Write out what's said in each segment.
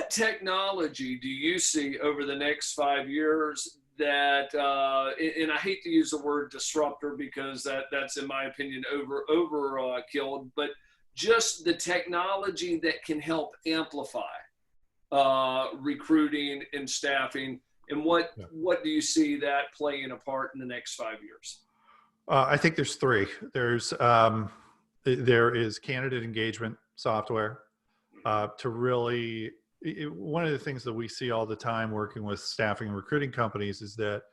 what technology do you see over the next 5 years that, and I hate to use the word disruptor because that's in my opinion overkilled, but just the technology that can help amplify recruiting and staffing, and what do you see that playing a part in the next 5 years? I think there's three. There is candidate engagement software to really. One of the things that we see all the time working with staffing and recruiting companies is that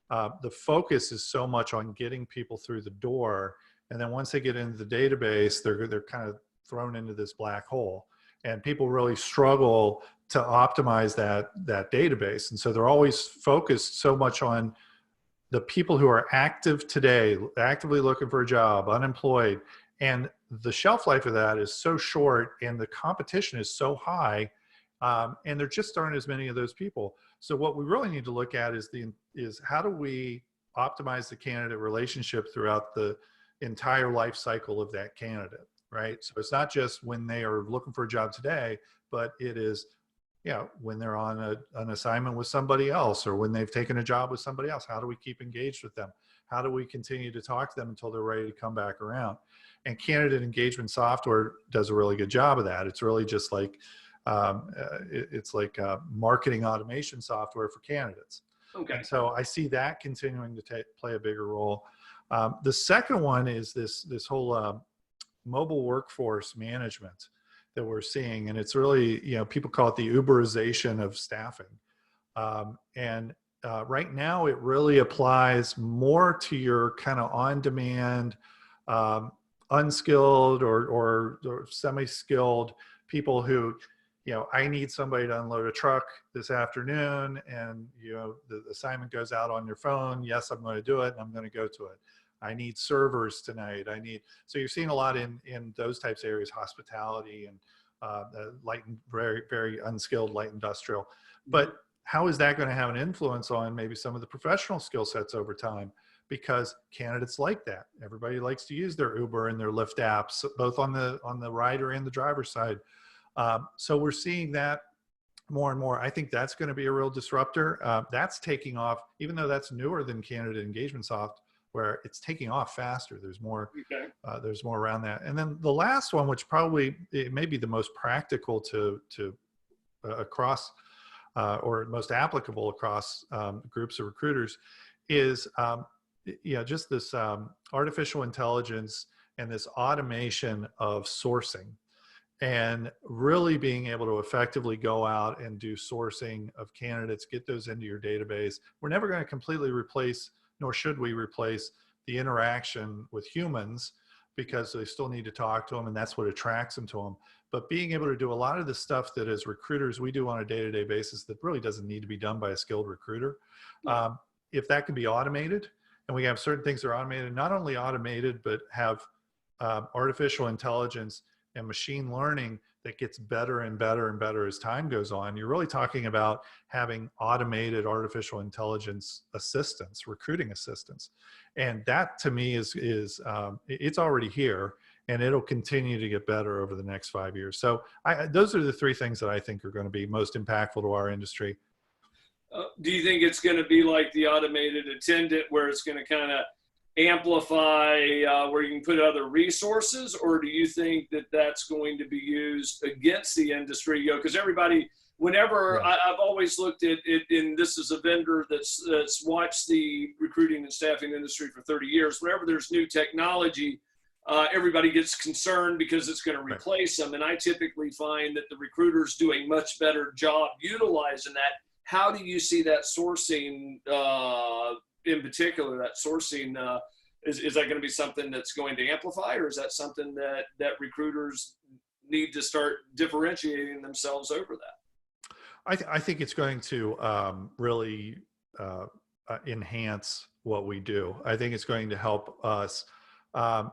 the focus is so much on getting people through the door, and then once they get into the database, they're kind of thrown into this black hole, and people really struggle to optimize that database, and so they're always focused so much on the people who are active today, actively looking for a job, unemployed, and the shelf life of that is so short, and the competition is so high, and there just aren't as many of those people. So what we really need to look at is how do we optimize the candidate relationship throughout the entire life cycle of that candidate, right? So it's not just when they are looking for a job today, but it is, when they're on an assignment with somebody else, or when they've taken a job with somebody else. How do we keep engaged with them? How do we continue to talk to them until they're ready to come back around? And candidate engagement software does a really good job of that. It's really just like, it's like marketing automation software for candidates. Okay. And so I see that continuing to play a bigger role. The second one is this whole mobile workforce management that we're seeing, and it's really, people call it the Uberization of staffing. Right now it really applies more to your kind of on-demand, unskilled or semi-skilled people who, I need somebody to unload a truck this afternoon, and the assignment goes out on your phone. Yes, I'm going to do it, and I'm going to go to it. I need servers tonight. So you're seeing a lot in those types of areas, hospitality and light, very, very unskilled light industrial. But how is that going to have an influence on maybe some of the professional skill sets over time? Because candidates like that. Everybody likes to use their Uber and their Lyft apps, both on the rider and the driver's side. So we're seeing that more and more. I think that's going to be a real disruptor. That's taking off, even though that's newer than candidate engagement software, where it's taking off faster. There's more, there's more around that. And then the last one, which probably it may be the most practical to across, or most applicable across groups of recruiters, is just this artificial intelligence and this automation of sourcing, and really being able to effectively go out and do sourcing of candidates, get those into your database. We're never going to completely replace, nor should we replace, the interaction with humans, because they still need to talk to them, and that's what attracts them to them. But being able to do a lot of the stuff that as recruiters we do on a day-to-day basis that really doesn't need to be done by a skilled recruiter, if that can be automated, and we have certain things that are automated, not only automated, but have artificial intelligence and machine learning that gets better and better and better as time goes on, you're really talking about having automated artificial intelligence assistants, recruiting assistants. And that to me is it's already here, and it'll continue to get better over the next 5 years. So those are the three things that I think are going to be most impactful to our industry. Do you think it's going to be like the automated attendant, where it's going to kind of amplify where you can put other resources, or do you think that that's going to be used against the industry? Because everybody, whenever I've always looked at it, and this is a vendor that's watched the recruiting and staffing industry for 30 years, whenever there's new technology, everybody gets concerned because it's going to replace them. And I typically find that the recruiters do a much better job utilizing that. How do you see that sourcing, in particular, that sourcing, is that going to be something that's going to amplify, or is that something that recruiters need to start differentiating themselves over that? I think it's going to really enhance what we do. I think it's going to help us. I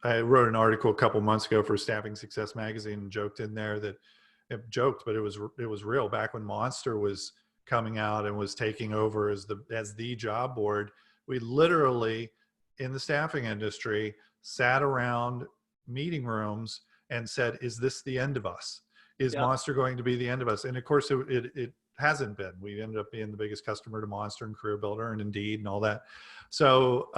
wrote an article a couple months ago for Staffing Success Magazine and joked in there that but it was real. Back when Monster was coming out and was taking over as the job board, we literally in the staffing industry sat around meeting rooms and said, is this the end of us? is Yeah. Monster going to be the end of us? And of course, it hasn't been. We ended up being the biggest customer to Monster and Career Builder and Indeed and all that. So,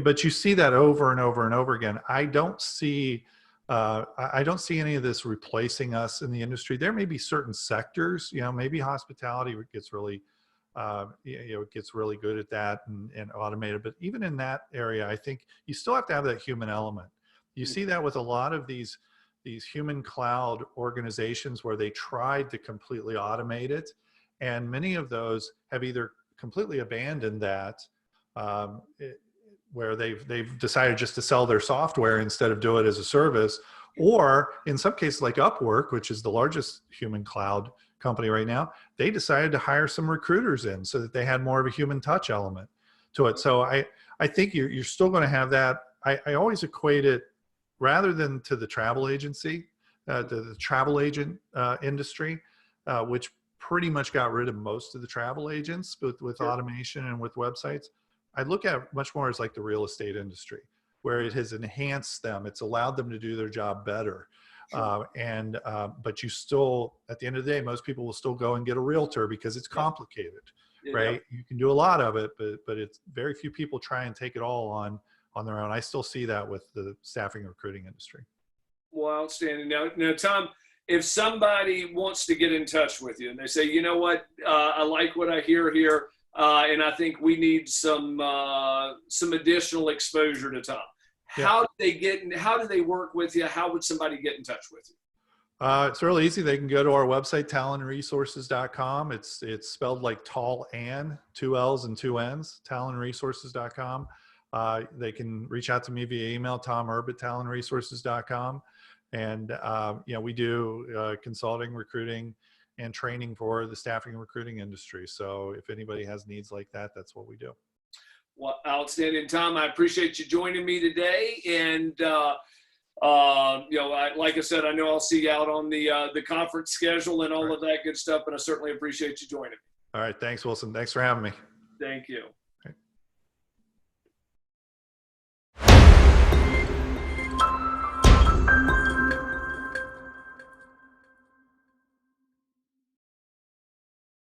but you see that over and over and over again. I don't see any of this replacing us in the industry. There may be certain sectors, maybe hospitality gets really, gets really good at that and automated. But even in that area, I think you still have to have that human element. You see that with a lot of these human cloud organizations where they tried to completely automate it. And many of those have either completely abandoned that, where they've decided just to sell their software instead of do it as a service, or in some cases like Upwork, which is the largest human cloud company right now, they decided to hire some recruiters in so that they had more of a human touch element to it. So I think you're still going to have that. I always equate it, rather than to the travel agency, the travel agent industry, which pretty much got rid of most of the travel agents with automation and with websites. I look at it much more as like the real estate industry, where it has enhanced them. It's allowed them to do their job better. But you still, at the end of the day, most people will still go and get a realtor because it's complicated, right? You can do a lot of it, but it's very few people try and take it all on their own. I still see that with the staffing and recruiting industry. Well, outstanding. Now, Tom, if somebody wants to get in touch with you and they say, you know what, I like what I hear here, and I think we need some additional exposure to Tom. How do they work with you? How would somebody get in touch with you? It's really easy. They can go to our website, talentresources.com. It's spelled like tall and 2 L's and 2 N's, talentresources.com. They can reach out to me via email, tom@talentresources.com. And, we do consulting, recruiting, and training for the staffing and recruiting industry. So if anybody has needs like that, that's what we do. Well, outstanding, Tom. I appreciate you joining me today. And, like I said, I know I'll see you out on the conference schedule and all of that good stuff, but I certainly appreciate you joining me. All right. Thanks, Wilson. Thanks for having me. Thank you.